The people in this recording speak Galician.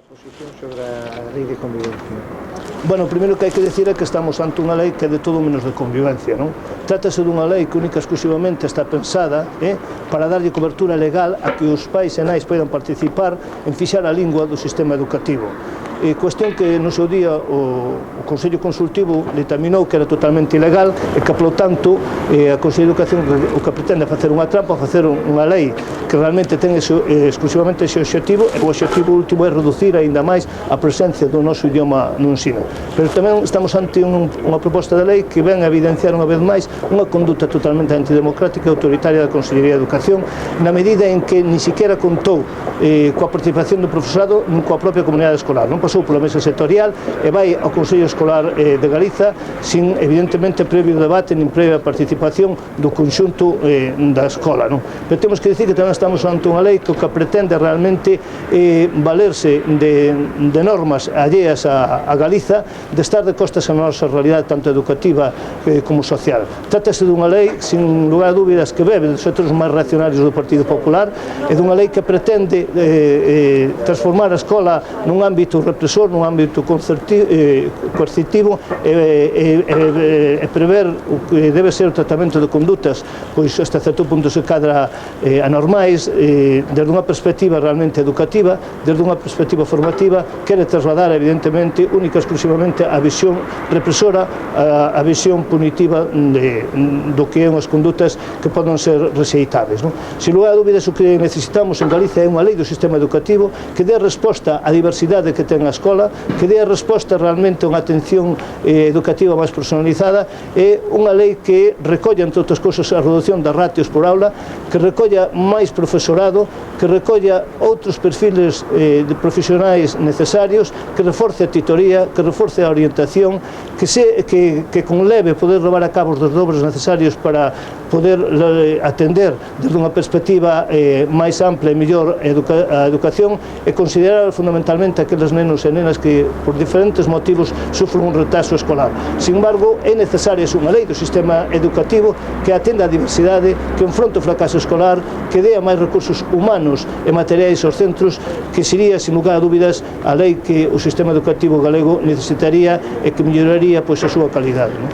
Posición sobre a lei de convivencia. Bueno, o primeiro que hai que dicir é que estamos ante unha lei que é de todo menos de convivencia, non? Trátase dunha lei que única e exclusivamente está pensada para darlle cobertura legal a que os pais e nais poidan participar en fixar a lingua do sistema educativo. Cuestión que no seu día o Consello Consultivo determinou que era totalmente ilegal e que, polo tanto, a Consello de Educación o que pretende facer unha trampa, facer unha lei que realmente ten exclusivamente ese objetivo, e o objetivo último é reducir aínda máis a presencia do noso idioma no ensino. Pero tamén estamos ante unha proposta de lei que ven a evidenciar unha vez máis unha conduta totalmente antidemocrática e autoritaria da Consellería de Educación, na medida en que ni siquiera contou coa participación do profesorado nin coa propia comunidade escolar. Non pasou pola mesa sectorial e vai ao Consello Escolar de Galiza sin, evidentemente, previo debate nin previa participación do conxunto da escola, non? Pero temos que dicir que tamén estamos ante unha lei que o que pretende realmente valerse de normas alleas a Galiza, de estar de costas a nosa realidade tanto educativa como social. Trátase dunha lei, sin lugar a dúbidas, que bebe dos outros máis reaccionarios do Partido Popular, e dunha lei que pretende transformar a escola nun ámbito represor, nun ámbito coercitivo e prever o que debe ser o tratamento de condutas, pois hasta certo punto se cadra anormais, desde unha perspectiva realmente educativa, desde unha perspectiva formativa, quere trasladar evidentemente única e exclusivamente a visión represora, a visión punitiva do que é unhas condutas que poden ser rexeitáveis, non? Sin lugar a dúbidas, o que necesitamos en Galicia é unha lei do sistema educativo que dé resposta á diversidade que ten a escola, que dé resposta realmente a unha atención educativa máis personalizada, e unha lei que recolla, entre outras cousas, a reducción das ratios por aula, que recolla máis profesorado, que recolla outros perfiles de profesionais necesarios, que reforce a titoría, que reforce a orientación, que conleve poder levar a cabo os desdobres necesarios para poder atender desde unha perspectiva máis ampla e mellor a educación, e considerar fundamentalmente aqueles nenos e nenas que por diferentes motivos sufren un retraso escolar. Sin embargo, é necesaria unha lei do sistema educativo que atenda a diversidade, que enfronte o fracaso escolar, que dé máis recursos humanos e materiais aos centros, que sería, sin lugar a dúbidas, a lei que o sistema educativo galego necesitaría e que melloraría pois a súa calidade, non?